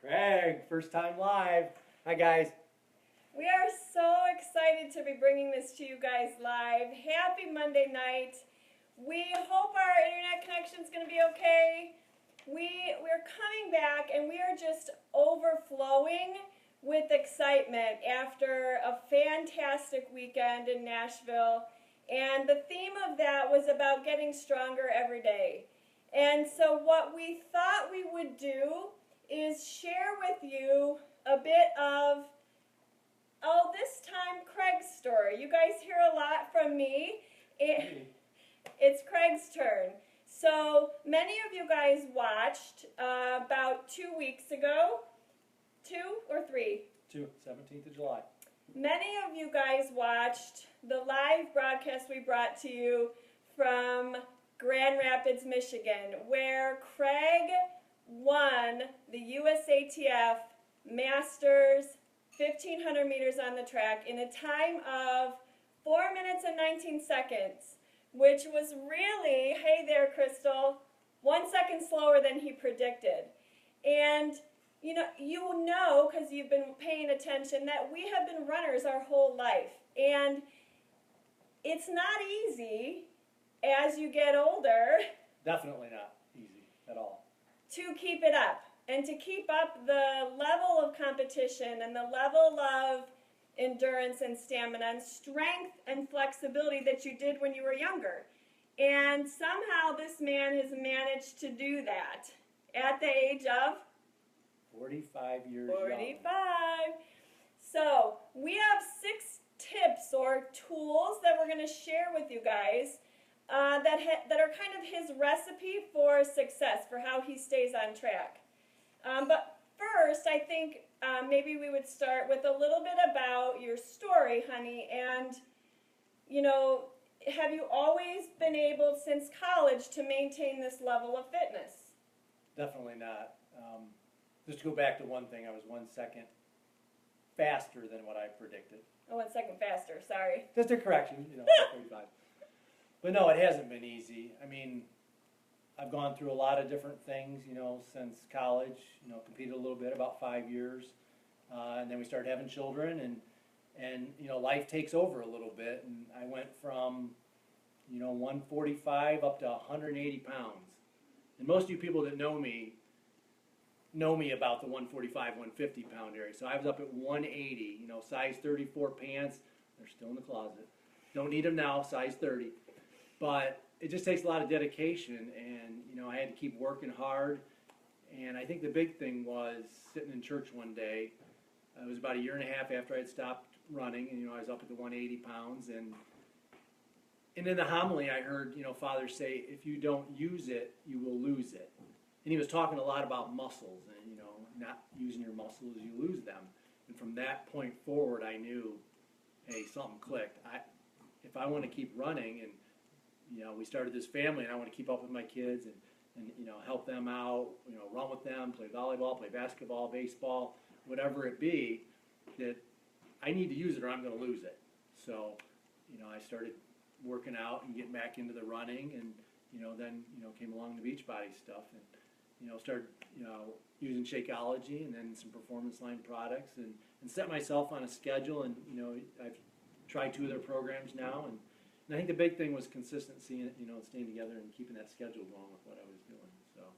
Craig, first time live. Hi, guys. We are so excited to be bringing this to you guys live. Happy Monday night. We hope our internet connection is going to be okay. We're coming back and we are just overflowing with excitement after a fantastic weekend in Nashville. And the theme of that was about getting stronger every day. And so what we thought we would do is share with you a bit of, this time Craig's story. You guys hear a lot from me. It's Craig's turn. So many of you guys watched about 2 weeks ago, 2 or 3? 17th of July. Many of you guys watched the live broadcast we brought to you from Grand Rapids, Michigan, where Craig won the USATF Masters 1,500 meters on the track in a time of 4 minutes and 19 seconds, which was really, hey there, Crystal, 1 second slower than he predicted. And you know, because you've been paying attention, that we have been runners our whole life. And it's not easy as you get older. Definitely not easy at all. To keep it up. And to keep up the level of competition and the level of endurance and stamina and strength and flexibility that you did when you were younger. And somehow this man has managed to do that at the age of 45 years 45. young. So we have 6 tips or tools that we're going to share with you guys that are kind of his recipe for success, for how he stays on track. But first, I think maybe we would start with a little bit about your story, honey. And, have you always been able, since college, to maintain this level of fitness? Definitely not. Just to go back to one thing, I was 1 second faster than what I predicted. Oh, 1 second faster, sorry. Just a correction, 45. But no, it hasn't been easy. I mean, I've gone through a lot of different things, since college. Competed a little bit, about 5 years, and then we started having children, and life takes over a little bit. And I went from 145 up to 180 pounds. And most of you people that know me about the 145, 150 pound area. So I was up at 180. Size 34 pants. They're still in the closet. Don't need them now. Size 30. But it just takes a lot of dedication, and I had to keep working hard. And I think the big thing was sitting in church one day. It was about a year and a half after I had stopped running, and I was up at the 180 pounds. And in the homily, I heard Father say, "If you don't use it, you will lose it." And he was talking a lot about muscles, and not using your muscles, you lose them. And from that point forward, I knew, hey, something clicked. If I want to keep running, and we started this family, and I want to keep up with my kids and help them out, run with them, play volleyball, play basketball, baseball, whatever it be, that I need to use it or I'm going to lose it. So, I started working out and getting back into the running, and then came along the Beachbody stuff, and started using Shakeology and then some Performance Line products, and set myself on a schedule. And I've tried 2 other programs now, and I think the big thing was consistency and staying together and keeping that schedule going with what I was doing. So.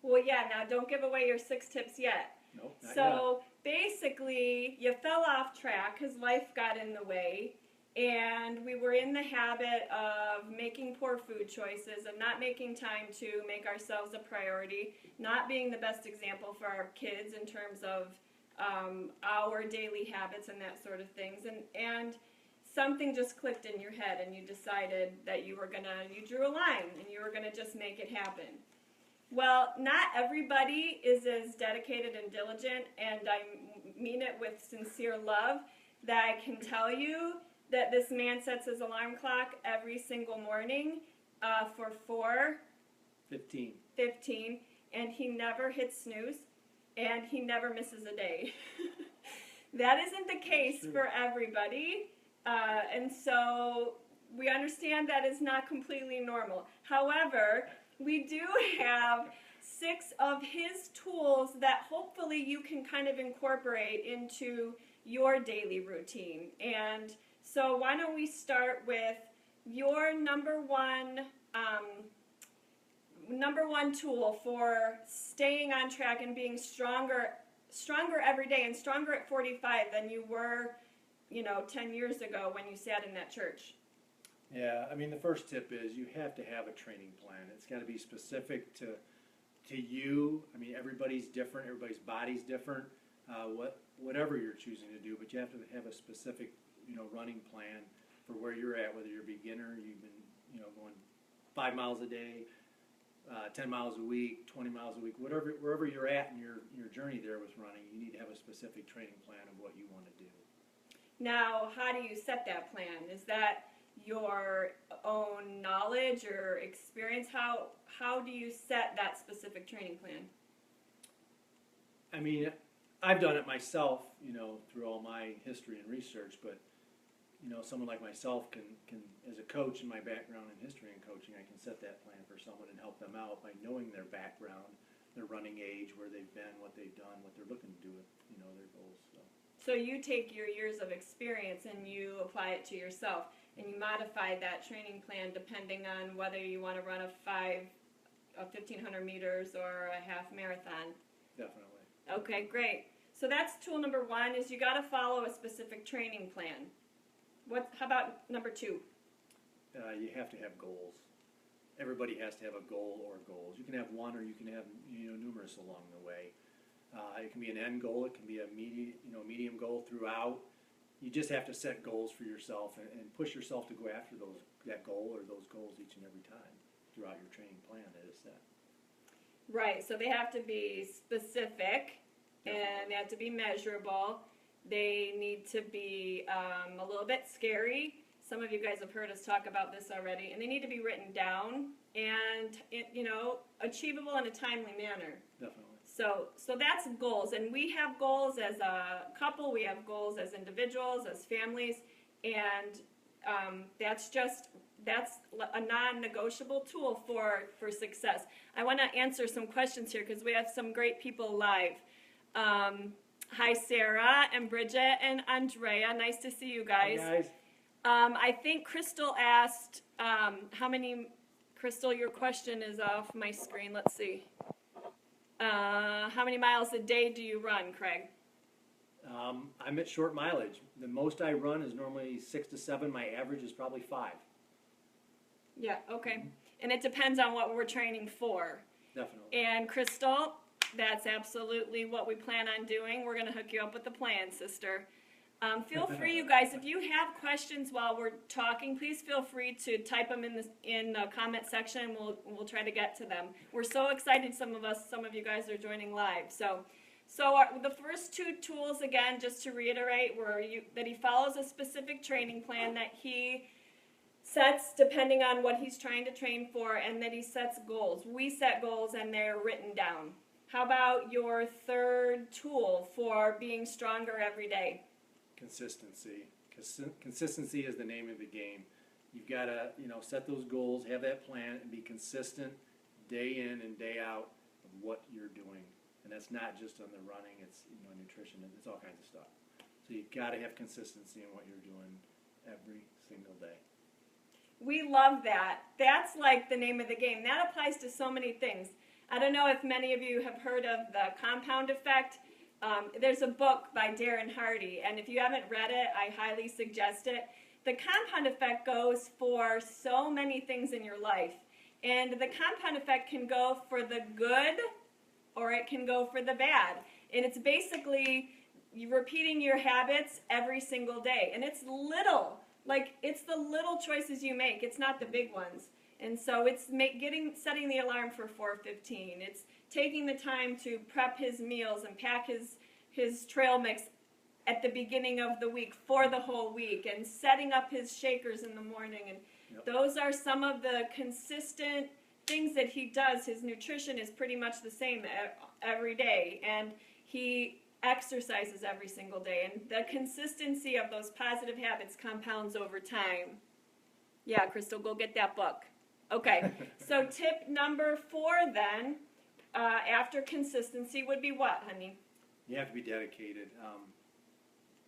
Well, yeah, now don't give away your 6 tips yet. Nope, not so basically, you fell off track because life got in the way, and we were in the habit of making poor food choices and not making time to make ourselves a priority, not being the best example for our kids in terms of our daily habits and that sort of things. And something just clicked in your head, and you decided that you drew a line, and you were going to just make it happen. Well, not everybody is as dedicated and diligent, and I mean it with sincere love, that I can tell you that this man sets his alarm clock every single morning for 4:15, and he never hits snooze, and he never misses a day. That isn't the case for everybody. And so we understand that is not completely normal. However, we do have 6 of his tools that hopefully you can kind of incorporate into your daily routine. And so why don't we start with your number one tool for staying on track and being stronger every day, and stronger at 45 than you were, 10 years ago when you sat in that church. Yeah, I mean, the first tip is you have to have a training plan. It's got to be specific to you. I mean, everybody's different. Everybody's body's different. Whatever you're choosing to do, but you have to have a specific, running plan for where you're at. Whether you're a beginner, you've been, going 5 miles a day, 10 miles a week, 20 miles a week, wherever you're at in your journey there with running, you need to have a specific training plan of what you want to do. Now, how do you set that plan? Is that your own knowledge or experience? How do you set that specific training plan? I mean, I've done it myself, through all my history and research, but someone like myself can, as a coach in my background in history and coaching, I can set that plan for someone and help them out by knowing their background, their running age, where they've been, what they've done, what they're looking to do with, their goals. So you take your years of experience and you apply it to yourself, and you modify that training plan depending on whether you want to run a 1,500 meters or a half marathon. Definitely. Okay, great. So that's tool number 1, is you got to follow a specific training plan. How about number 2? You have to have goals. Everybody has to have a goal or goals. You can have one, or you can have numerous along the way. It can be an end goal. It can be a medium goal throughout. You just have to set goals for yourself and push yourself to go after that goal or those goals each and every time throughout your training plan that is set. Right. So they have to be specific, and they have to be measurable. They need to be a little bit scary. Some of you guys have heard us talk about this already. And they need to be written down and, achievable in a timely manner. Definitely. So that's goals. And we have goals as a couple. We have goals as individuals, as families. And that's a non-negotiable tool for success. I want to answer some questions here because we have some great people live. Hi, Sarah and Bridget and Andrea. Nice to see you guys. Hi, guys. I think Crystal asked how many. Crystal, your question is off my screen. Let's see. How many miles a day do you run, Craig? I'm at short mileage. The most I run is normally 6 to 7. My average is probably 5. Yeah, okay. And it depends on what we're training for. Definitely. And Crystal, that's absolutely what we plan on doing. We're going to hook you up with the plan, sister. Feel free, you guys, if you have questions while we're talking, please feel free to type them in the comment section. We'll try to get to them. We're so excited. Some of you guys are joining live. So the first 2 tools, again, just to reiterate, were that he follows a specific training plan that he sets depending on what he's trying to train for, and that he sets goals. We set goals, and they're written down. How about your third tool for being stronger every day? Consistency. Consistency is the name of the game. You've got to, set those goals, have that plan, and be consistent day in and day out of what you're doing. And that's not just on the running, it's nutrition, it's all kinds of stuff. So you've got to have consistency in what you're doing every single day. We love that. That's like the name of the game. That applies to so many things. I don't know if many of you have heard of the compound effect. There's a book by Darren Hardy, and if you haven't read it, I highly suggest it. The compound effect goes for so many things in your life, and the compound effect can go for the good or it can go for the bad. And it's basically you repeating your habits every single day, and it's the little choices you make. It's not the big ones. And so it's setting the alarm for 4:15. It's taking the time to prep his meals and pack his trail mix at the beginning of the week for the whole week, and setting up his shakers in the morning. And those are some of the consistent things that he does. His nutrition is pretty much the same every day, and he exercises every single day. And the consistency of those positive habits compounds over time. Yeah, Crystal, go get that book. Okay, so tip number 4 then. after consistency would be what, honey? You have to be dedicated.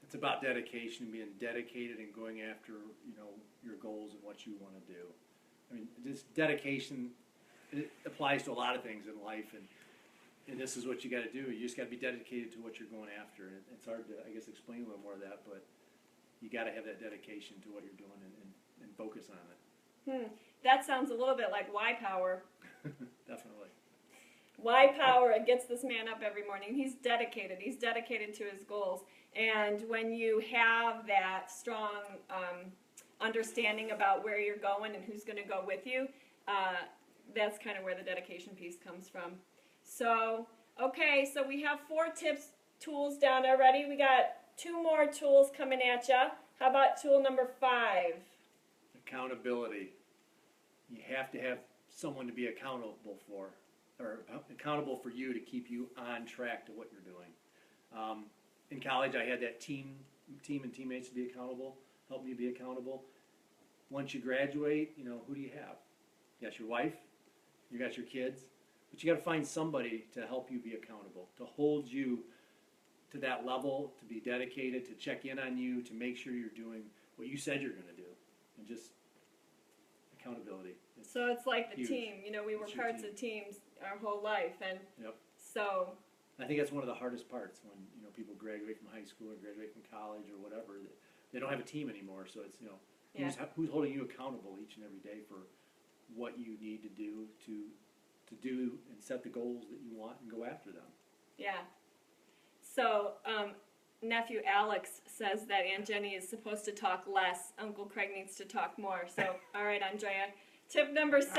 It's about dedication, being dedicated and going after, your goals and what you want to do. I mean, this dedication, it applies to a lot of things in life, and this is what you got to do. You just got to be dedicated to what you're going after. And it's hard to, I guess, explain a little more of that, but you got to have that dedication to what you're doing and focus on it. That sounds a little bit like Y Power. Definitely. Y Power, it gets this man up every morning. He's dedicated. He's dedicated to his goals. And when you have that strong understanding about where you're going and who's going to go with you, that's kind of where the dedication piece comes from. So, okay, so we have 4 tips, tools down already. We got 2 more tools coming at you. How about tool number 5? Accountability. You have to have someone to be accountable for, or accountable for you to keep you on track to what you're doing. In college, I had that team and teammates to be accountable, help me be accountable. Once you graduate, who do you have? You got your wife, you got your kids, but you got to find somebody to help you be accountable, to hold you to that level, to be dedicated, to check in on you, to make sure you're doing what you said you're going to do, and just accountability. So it's like the huge. team. We were It's your parts team. of teams our whole life, and Yep. so I think that's one of the hardest parts when people graduate from high school or graduate from college or whatever. They don't have a team anymore, so it's yeah. who's holding you accountable each and every day for what you need to do and set the goals that you want and go after them. Yeah. So, nephew Alex says that Aunt Jenny is supposed to talk less. Uncle Craig needs to talk more. So, all right, Andrea. Tip number 6.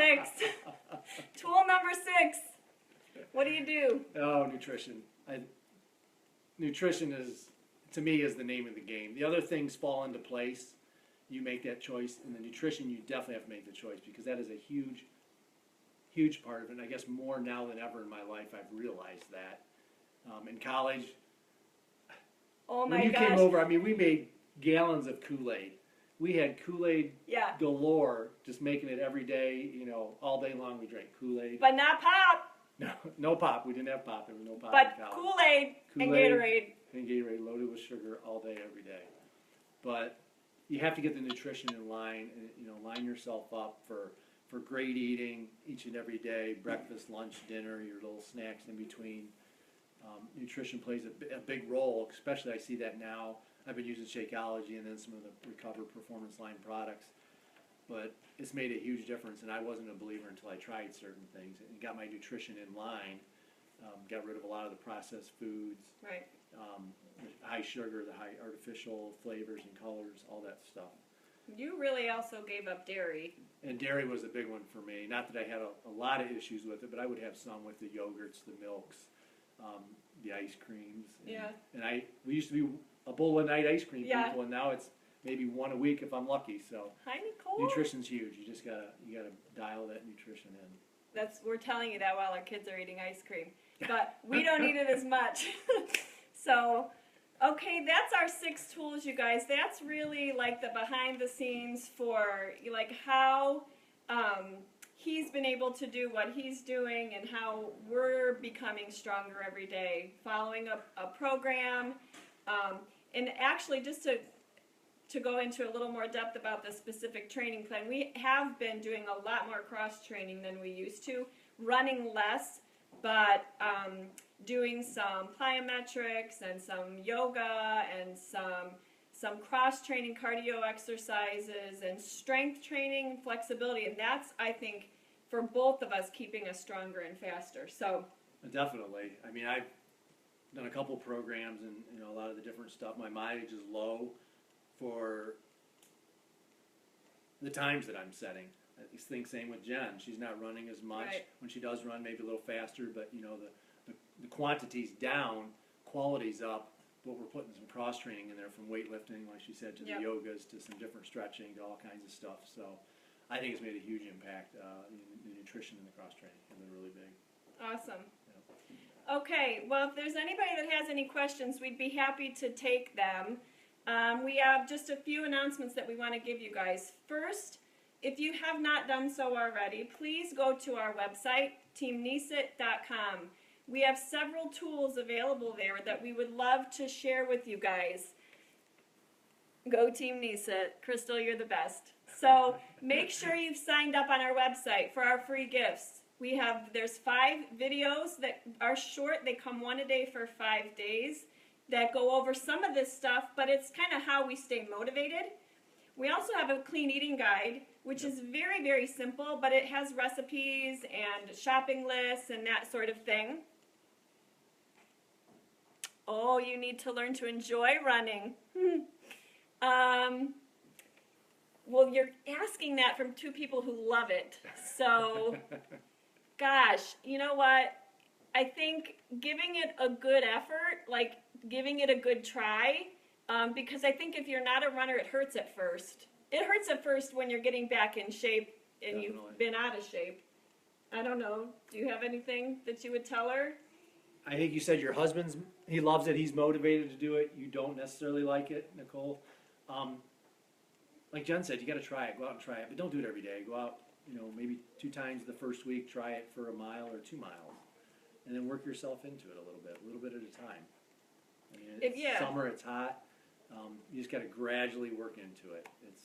Tool number 6. What do you do? Oh, nutrition. Nutrition to me, is the name of the game. The other things fall into place. You make that choice, and the nutrition, you definitely have to make the choice because that is a huge, huge part of it. And I guess more now than ever in my life, I've realized that. In college, Oh when my you gosh. came over, we made gallons of Kool-Aid. We had Kool-Aid Yeah. galore, just making it every day, all day long we drank Kool-Aid. But not pop. No pop. We didn't have pop. There was no pop But in college. Kool-Aid and Kool-Aid. Gatorade. And Gatorade loaded with sugar all day, every day. But you have to get the nutrition in line, and line yourself up for great eating each and every day, breakfast, lunch, dinner, your little snacks in between. Nutrition plays a big role, especially I see that now. I've been using Shakeology and then some of the Recover Performance Line products. But it's made a huge difference, and I wasn't a believer until I tried certain things and got my nutrition in line, got rid of a lot of the processed foods, Right. the high sugar, the high artificial flavors and colors, all that stuff. You really also gave up dairy. And dairy was a big one for me. Not that I had a lot of issues with it, but I would have some with the yogurts, the milks, the ice creams. Yeah. And we used to be a bowl a night ice cream Yeah. people, and now it's maybe one a week if I'm lucky. So Hi, Nicole. nutrition's huge. You just gotta dial that nutrition in. We're telling you that while our kids are eating ice cream, but we don't eat it as much. So, okay, that's our 6 tools, you guys. That's really like the behind the scenes for like how he's been able to do what he's doing and how we're becoming stronger every day, following a program, and actually just to go into a little more depth about the specific training plan, we have been doing a lot more cross training than we used to, running less, but doing some plyometrics and some yoga and some cross training cardio exercises and strength training, flexibility, and that's, I think, for both of us keeping us stronger and faster. So Definitely. I've done a couple programs and a lot of the different stuff. My mileage is low for the times that I'm setting. I think same with Jen. She's not running as much. Right. When she does run, maybe a little faster, but the quantity's down, quality's up. But we're putting some cross training in there, from weightlifting, like she said, to Yep. the yogas, to some different stretching, to all kinds of stuff. So I think it's made a huge impact. The nutrition and the cross training have been really big. awesome. Okay, well, if there's anybody that has any questions, we'd be happy to take them. We have just a few announcements that we want to give you guys. First, if you have not done so already, please go to our website, teamnesit.com. We have several tools available there that we would love to share with you guys. Go Team Nesit. Crystal, you're the best. So make sure you've signed up on our website for our free gifts. There's 5 videos that are short. They come one a day for 5 days that go over some of this stuff, but it's kind of how we stay motivated. We also have a clean eating guide, which is very, very simple, but it has recipes and shopping lists and that sort of thing. Oh, you need to learn to enjoy running. Well, you're asking that from 2 people who love it. So, gosh, you know what? I think giving it a good effort, like giving it a good try, because I think if you're not a runner, it hurts at first. It hurts at first when you're getting back in shape and Definitely. you've been out of shape. I don't know. Do you have anything that you would tell her? I think you said your husband's, he loves it, he's motivated to do it. You don't necessarily like it, Nicole. Like Jen said, you got to try it. Go out and try it, but don't do it every day. Go out, maybe 2 times the first week. Try it for a mile or 2 miles, and then work yourself into it a little bit at a time. I mean, it's summer, it's hot. You just got to gradually work into it. It's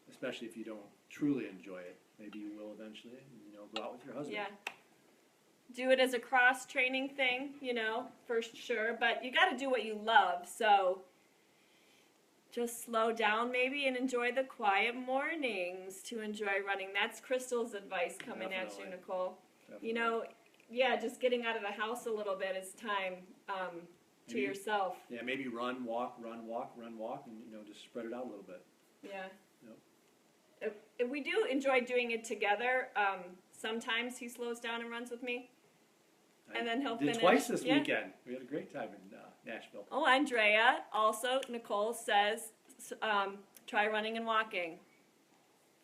especially if you don't truly enjoy it. Maybe you will eventually. Go out with your husband. Yeah. Do it as a cross-training thing, for sure. But you got to do what you love. So just slow down maybe and enjoy the quiet mornings to enjoy running. That's Crystal's advice coming at you, Definitely. Nicole. Definitely. Just getting out of the house a little bit is time to yourself. Yeah, maybe run, walk, and just spread it out a little bit. Yeah. Yep. We do enjoy doing it together. Sometimes he slows down and runs with me. And then he'll finish. Did twice this weekend. We had a great time in Nashville. Oh, Andrea, also, Nicole says, try running and walking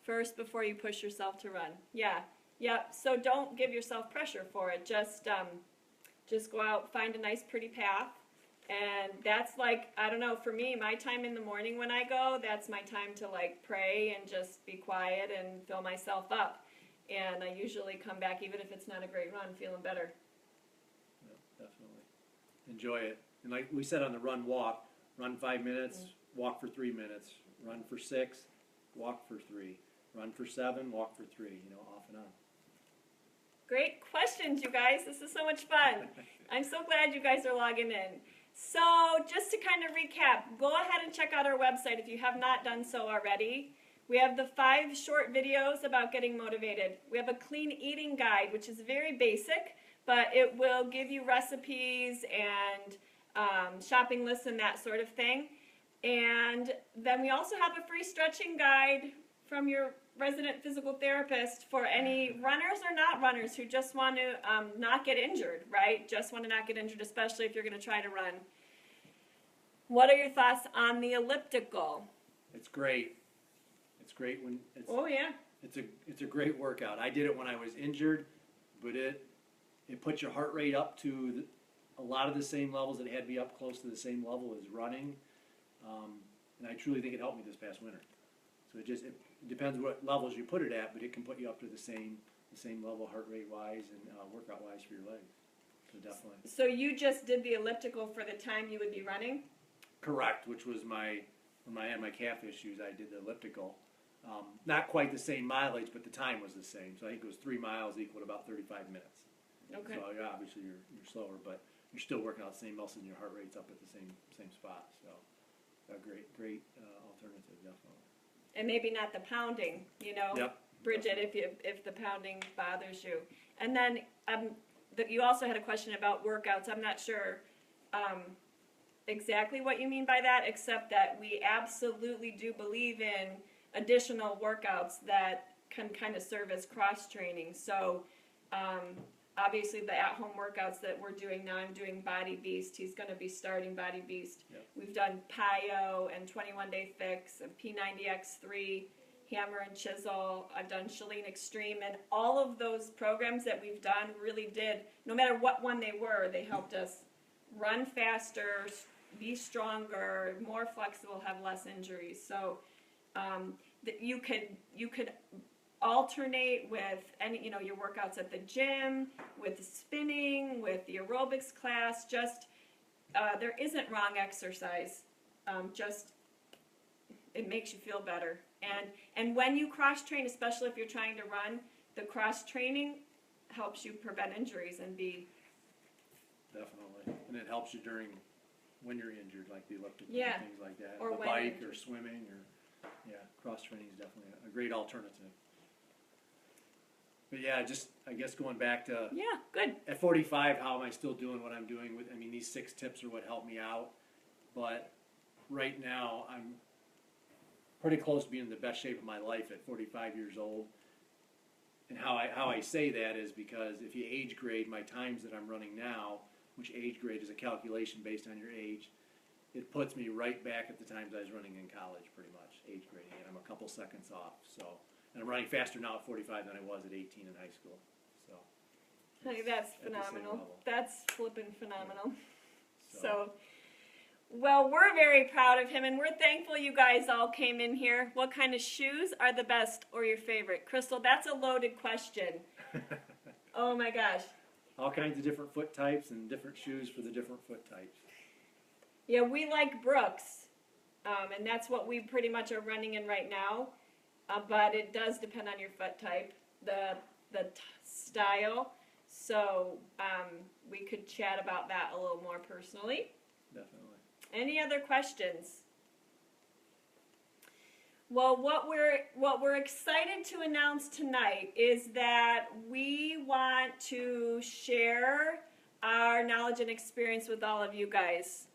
first before you push yourself to run. Yeah. So don't give yourself pressure for it. Just go out, find a nice, pretty path. And that's like, I don't know, for me, my time in the morning when I go, that's my time to like pray and just be quiet and fill myself up. And I usually come back, even if it's not a great run, feeling better. Yeah, definitely. Enjoy it. And like we said on the run 5 minutes, walk for 3 minutes, run for 6, walk for 3, run for 7, walk for 3, off and on. Great questions, you guys. This is so much fun. I'm so glad you guys are logging in. So just to kind of recap, go ahead and check out our website if you have not done so already. We have the 5 short videos about getting motivated. We have a clean eating guide, which is very basic, but it will give you recipes and shopping lists and that sort of thing. And then we also have a free stretching guide from your resident physical therapist for any runners or not runners who just want to not get injured, right? Just want to not get injured, especially if you're going to try to run. What are your thoughts on the elliptical? It's great. It's great when it's. Oh yeah. It's a great workout. I did it when I was injured, but it puts your heart rate up to a lot of the same levels. It had me up close to the same level as running, and I truly think it helped me this past winter. So it depends what levels you put it at, but it can put you up to the same level heart rate wise and workout wise for your legs. So definitely. So you just did the elliptical for the time you would be running? Correct, which was when I had my calf issues, I did the elliptical. Not quite the same mileage, but the time was the same. So I think it was 3 miles equaled about 35 minutes. Okay. So obviously you're slower, but you're still working out the same muscles and your heart rate's up at the same spot. So a great alternative, definitely. And maybe not the pounding, Yep. Bridget, if the pounding bothers you. And then you also had a question about workouts. I'm not sure exactly what you mean by that, except that we absolutely do believe in additional workouts that can kind of serve as cross-training. So obviously the at-home workouts that we're doing now, I'm doing Body Beast. He's going to be starting Body Beast. Yep. We've done PiYo and 21-Day Fix and P90X3, Hammer and Chisel. I've done Chalene Extreme, and all of those programs that we've done really did, no matter what one they were, they helped us run faster, be stronger, more flexible, have less injuries. So you could alternate with any, your workouts at the gym, with spinning, with the aerobics class. Just there isn't wrong exercise. Just it makes you feel better. And when you cross train, especially if you're trying to run, the cross training helps you prevent injuries and be. Definitely, and it helps you when you're injured, like the elliptical Yeah. and things like that, Or the when bike you're or injured. swimming cross training is definitely a great alternative. But yeah, just I guess going back to Yeah, good. at 45, how am I still doing what I'm doing with? I mean, these 6 tips are what help me out, but right now I'm pretty close to being in the best shape of my life at 45 years old. And how I say that is because if you age grade my times that I'm running now, which age grade is a calculation based on your age, it puts me right back at the times I was running in college, pretty much, age grading it. I'm a couple seconds off, so. And I'm running faster now at 45 than I was at 18 in high school, so. Honey, that's At the same phenomenal. level. That's flipping phenomenal. So, So, well, we're very proud of him, and we're thankful you guys all came in here. What kind of shoes are the best or your favorite? Crystal, that's a loaded question. Oh my gosh. all kinds of different foot types and different shoes for the different foot types. Yeah, we like Brooks, and that's what we pretty much are running in right now. But it does depend on your foot type, the style. So we could chat about that a little more personally. Definitely. Any other questions? Well, what we're excited to announce tonight is that we want to share our knowledge and experience with all of you guys.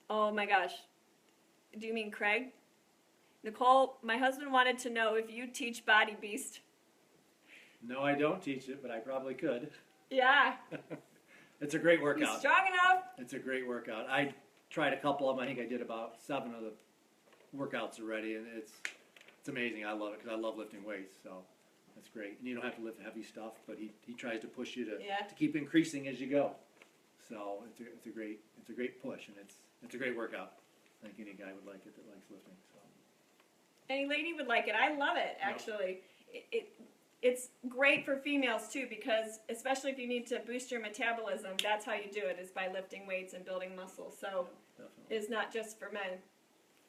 Oh my gosh. Do you mean Craig? Nicole, my husband wanted to know if you teach Body Beast. No, I don't teach it, but I probably could. Yeah. It's a great He's workout. strong enough. It's a great workout. I tried a couple of them. I think I did about 7 of the workouts already, and it's amazing. I love it because I love lifting weights, so that's great. And you don't have to lift heavy stuff, but he tries to push you to keep increasing as you go. So it's a great push, and it's a great workout. I think any guy would like it that likes lifting. So. Any lady would like it. I love it, actually. It's great for females, too, because especially if you need to boost your metabolism, that's how you do it, is by lifting weights and building muscle. So Definitely. it's not just for men,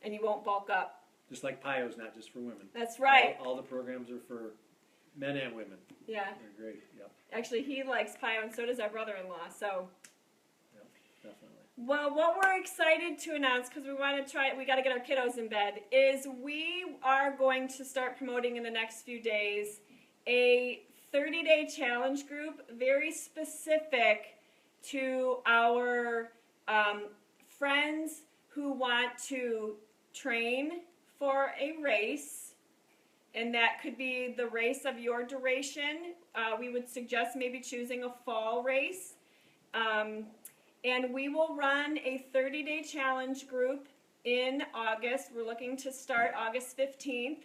and you won't bulk up. Just like PIO's not just for women. That's right. All the programs are for men and women. Yeah. They're great. Yep. Actually, he likes PIO, and so does our brother-in-law. So. Yep. Definitely. Well, what we're excited to announce, because we want to we got to get our kiddos in bed, is we are going to start promoting in the next few days a 30-day challenge group, very specific to our friends who want to train for a race, and that could be the race of your duration. We would suggest maybe choosing a fall race. And we will run a 30-day challenge group in August. We're looking to start August 15th.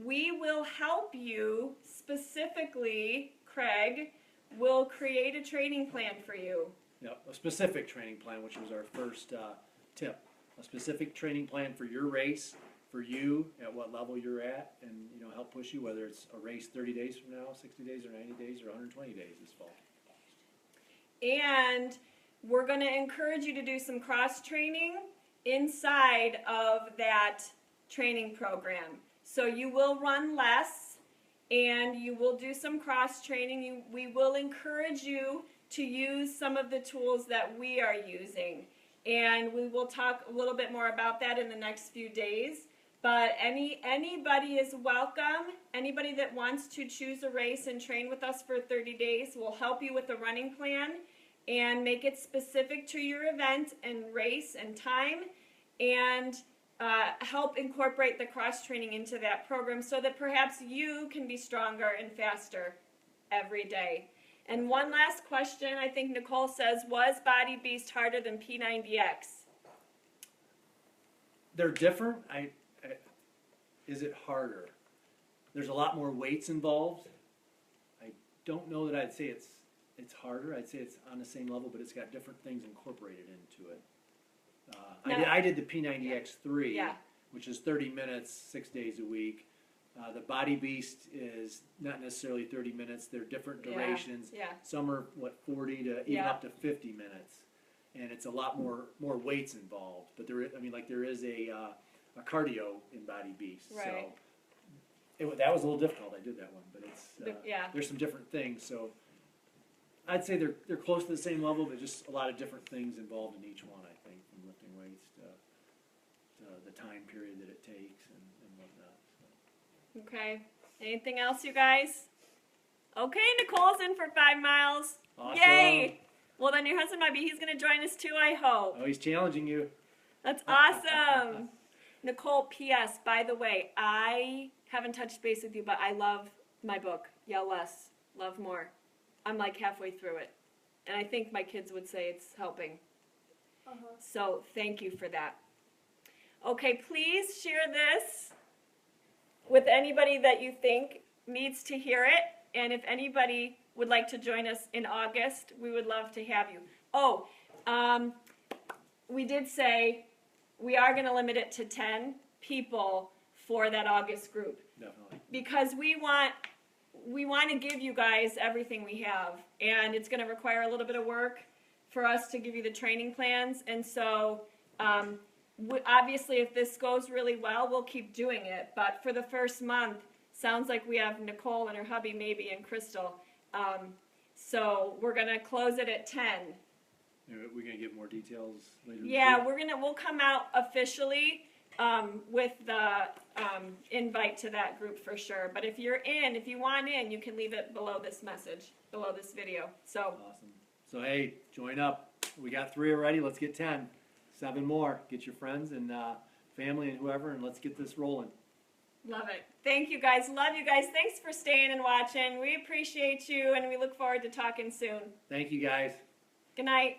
We will help you, specifically, Craig, will create a training plan for you. Yep, a specific training plan, which was our first tip. A specific training plan for your race, for you, at what level you're at, and help push you, whether it's a race 30 days from now, 60 days, or 90 days, or 120 days this fall. And we're going to encourage you to do some cross-training inside of that training program. So you will run less, and you will do some cross-training. We will encourage you to use some of the tools that we are using. And we will talk a little bit more about that in the next few days. But anybody is welcome. Anybody that wants to choose a race and train with us for 30 days, we'll help you with the running plan and make it specific to your event and race and time, and help incorporate the cross-training into that program so that perhaps you can be stronger and faster every day. And one last question, I think Nicole says, was Body Beast harder than P90X? They're different. Is it harder? There's a lot more weights involved. I don't know that I'd say it's harder. I'd say it's on the same level, but it's got different things incorporated into it. I did the P90X3, which is 30 minutes, 6 days a week. The Body Beast is not necessarily 30 minutes. They're different durations. Yeah. Some are, 40 to even Yeah. up to 50 minutes. And it's a lot more weights involved. But there is a cardio in Body Beast. Right. So that was a little difficult. I did that one. But Yeah. there's some different things. So I'd say they're close to the same level, but just a lot of different things involved in each one, I think, from lifting weights to the time period that it takes and whatnot. So. Okay. Anything else, you guys? Okay, Nicole's in for 5 miles. Awesome. Yay! Well, then your husband he's going to join us too, I hope. Oh, he's challenging you. That's awesome. Nicole, P.S., by the way, I haven't touched base with you, but I love my book, Yell Less, Love More. I'm like halfway through it. And I think my kids would say it's helping. So thank you for that. Okay, please share this with anybody that you think needs to hear it. And if anybody would like to join us in August, we would love to have you. Oh, we did say we are going to limit it to 10 people for that August group. Definitely. Because we want to give you guys everything we have, and it's going to require a little bit of work for us to give you the training plans. And so obviously if this goes really well, we'll keep doing it. But for the first month, sounds like we have Nicole and her hubby maybe and Crystal. So we're going to close it at 10. We're going to give more details later. Yeah, we'll come out officially with the invite to that group for sure. But if you want in, you can leave it below this message, below this video. So Awesome. So hey, join up. We got 3 already. Let's get 10. 7 more. Get your friends and family and whoever, and let's get this rolling. love it. Thank you guys. Love you guys. Thanks for staying and watching. We appreciate you, and we look forward to talking soon. Thank you, guys. Good night.